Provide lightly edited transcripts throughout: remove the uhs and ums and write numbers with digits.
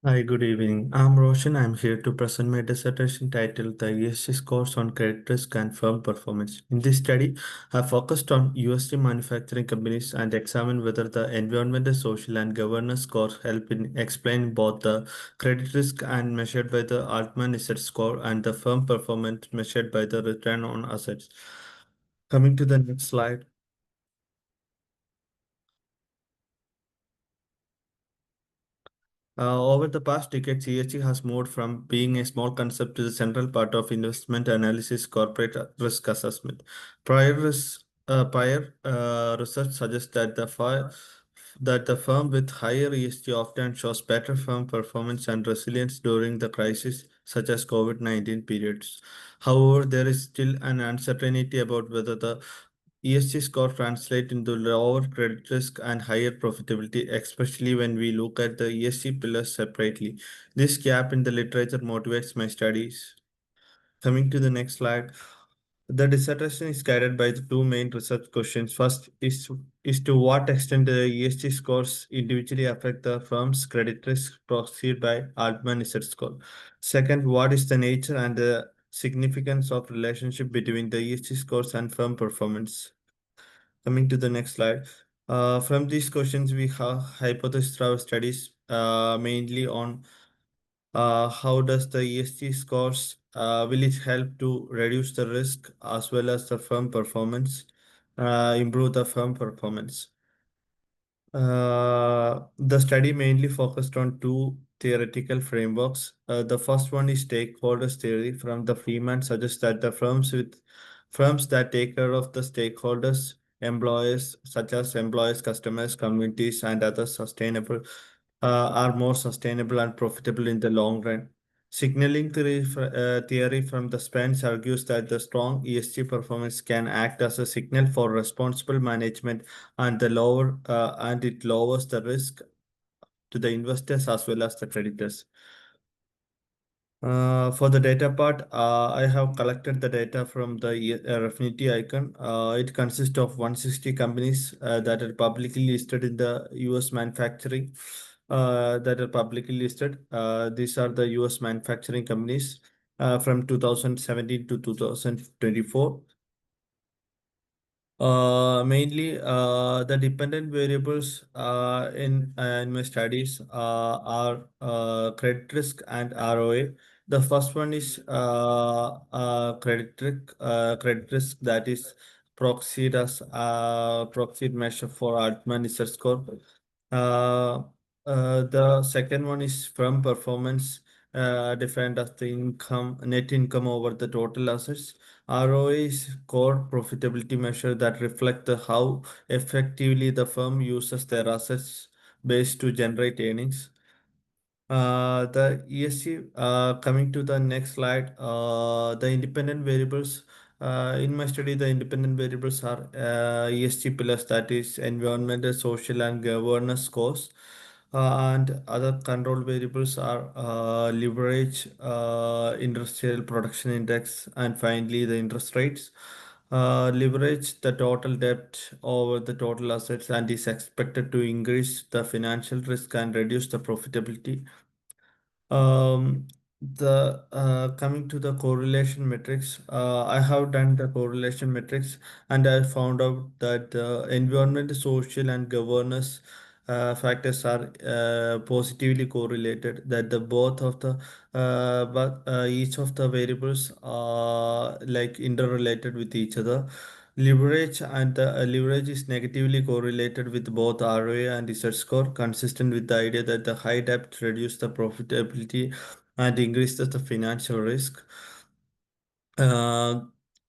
Hi, good evening. I'm Roshan. I'm here to present my dissertation titled The ESG Scores on Credit Risk and Firm Performance. In this study, I focused on USD manufacturing companies and examined whether the environmental, social, and governance scores help in explaining both the credit risk and measured by the Altman asset score and the firm performance measured by the return on assets. Coming to the next slide. Over the past decade, ESG has moved from being a small concept to the central part of investment analysis, corporate risk assessment. Prior research suggests that the firm with higher ESG often shows better firm performance and resilience during the crisis, such as COVID-19 periods. However, there is still an uncertainty about whether the ESG score translate into lower credit risk and higher profitability, especially when we look at the ESG pillars separately. This gap in the literature motivates my studies. Coming to the next slide. The dissertation is guided by the two main research questions. First is to what extent the ESG scores individually affect the firm's credit risk proxied by Altman research score. Second, what is the nature and the significance of relationship between the ESG scores and firm performance? Coming to the next slide. From these questions, we have hypothesized our studies mainly on how does the ESG scores will it help to reduce the risk as well as the firm performance, improve the firm performance. The study mainly focused on two theoretical frameworks. The first one is stakeholders theory from the Freeman suggests that the firms that take care of the stakeholders, employers such as employers, customers, communities, and others are more sustainable and profitable in the long run. Signaling theory from the Spence argues that the strong ESG performance can act as a signal for responsible management and it lowers the risk to the investors as well as the creditors. For the data part, I have collected the data from the Refinity icon. It consists of 160 companies that are publicly listed in the US manufacturing that are publicly listed. These are the US manufacturing companies from 2017 to 2024. Mainly, the dependent variables in my studies are credit risk and ROA. The first one is credit risk that is proxied measure for Altman research score. Uh, the second one is firm performance, defined as the net income over the total assets. ROA is core profitability measure that reflect how effectively the firm uses their assets base to generate earnings. The ESG, coming to the next slide, the independent variables. In my study, the independent variables are ESG pillars, that is environmental, social, and governance scores. And other control variables are leverage, industrial production index, and finally the interest rates. Leverage the total debt over the total assets and is expected to increase the financial risk and reduce the profitability. um, the Coming to the correlation metrics, I have done the correlation metrics and I found out that the environment, social, and governance factors are positively correlated. That the both of the but each of the variables are like interrelated with each other. Leverage is negatively correlated with both ROA and research score, consistent with the idea that the high debt reduces the profitability and increases the financial risk. Uh,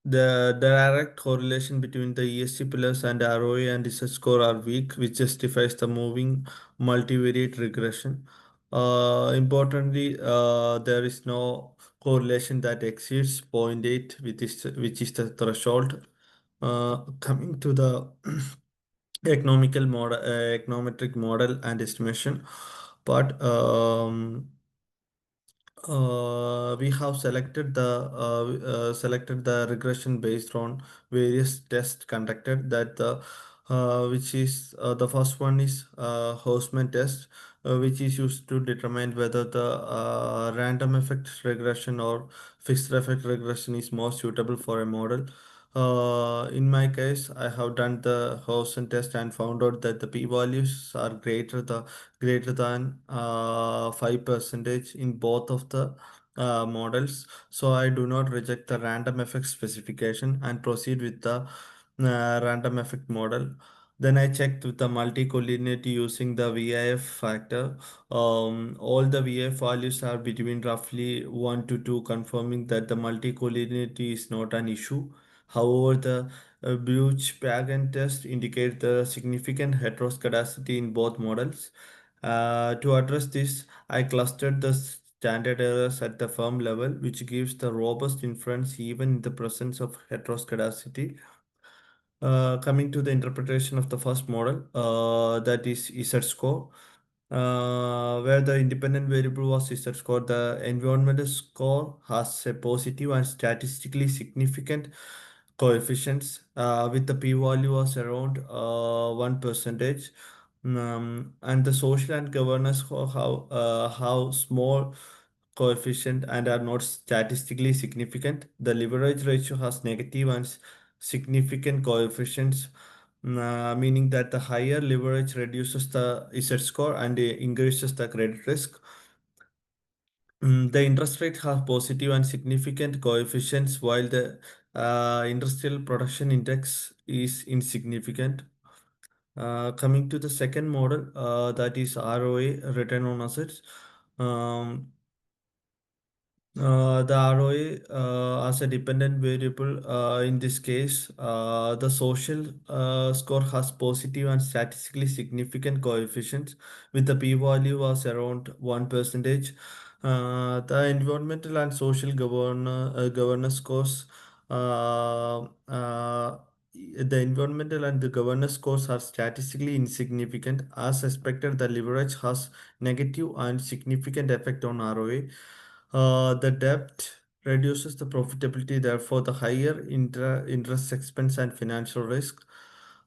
the direct correlation between the ESG pillars and ROA and research score are weak, which justifies the moving multivariate regression. Importantly, there is no correlation that exceeds zero point 0.8, which is the threshold. Coming to the econometric model and estimation part, we have selected the regression based on various tests conducted. Which is the first one is Houseman test. which is used to determine whether the random effect regression or fixed effect regression is more suitable for a model. In my case, I have done the Hausen test and found out that the p-values are greater than 5% in both of the models. So I do not reject the random effect specification and proceed with the random effect model. Then I checked with the multi-collinearity using the VIF factor. All the VIF values are between roughly 1 to 2, confirming that the multi-collinearity is not an issue. However, the Buch-Pagan test indicate the significant heteroscedasticity in both models. To address this, I clustered the standard errors at the firm level, which gives the robust inference even in the presence of heteroscedasticity. Coming to the interpretation of the first model, that is Z score, where the independent variable was Z score, the environmental score has a positive and statistically significant coefficients with the p-value was around 1%. And the social and governance score how small coefficient and are not statistically significant. The leverage ratio has negative and significant coefficients, meaning that the higher leverage reduces the Z score and increases the credit risk. The interest rate has positive and significant coefficients, while the industrial production index is insignificant. Coming to the second model, that is ROA, return on assets. Um, the ROA as a dependent variable, in this case, the social score has positive and statistically significant coefficients with the p-value was around 1%. The environmental and social governance scores, uh, uh, the environmental and the governance scores are statistically insignificant. As expected, the leverage has negative and significant effect on ROA. The debt reduces the profitability, therefore, the higher interest expense and financial risk.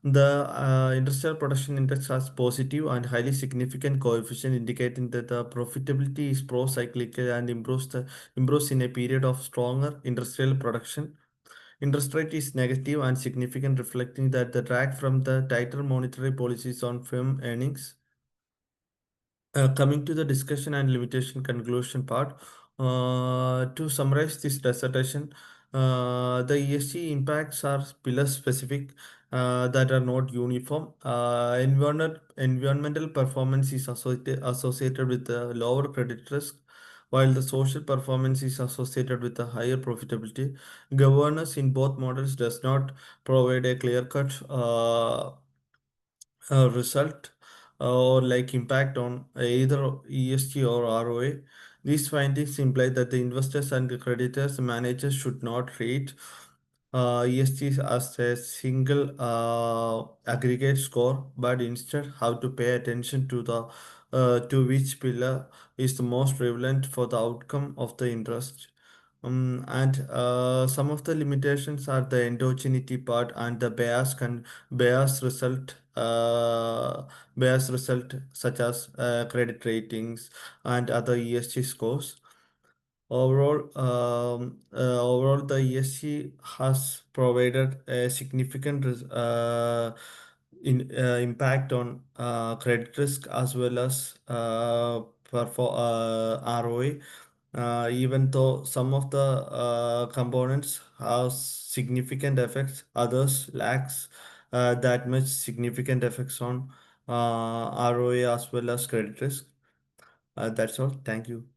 The industrial production index has positive and highly significant coefficient indicating that the profitability is pro-cyclical and improves in a period of stronger industrial production. Interest rate is negative and significant, reflecting that the drag from the tighter monetary policies on firm earnings. Coming to the discussion and limitation conclusion part, to summarize this dissertation, the ESG impacts are pillar specific, that are not uniform. Environmental performance is associated with the lower credit risk, while the social performance is associated with a higher profitability. Governance in both models does not provide a clear-cut result or like impact on either ESG or ROA. These findings imply that the investors and the creditors managers should not treat ESG as a single aggregate score, but instead have to pay attention to the to which pillar is the most prevalent for the outcome of the interest. And some of the limitations are the endogeneity part and the bias result, bias result such as credit ratings and other ESG scores. Overall, the ESG has provided a significant impact on credit risk as well as ROA. Even though some of the components have significant effects, others lacks that much significant effects on ROA as well as credit risk. That's all. Thank you.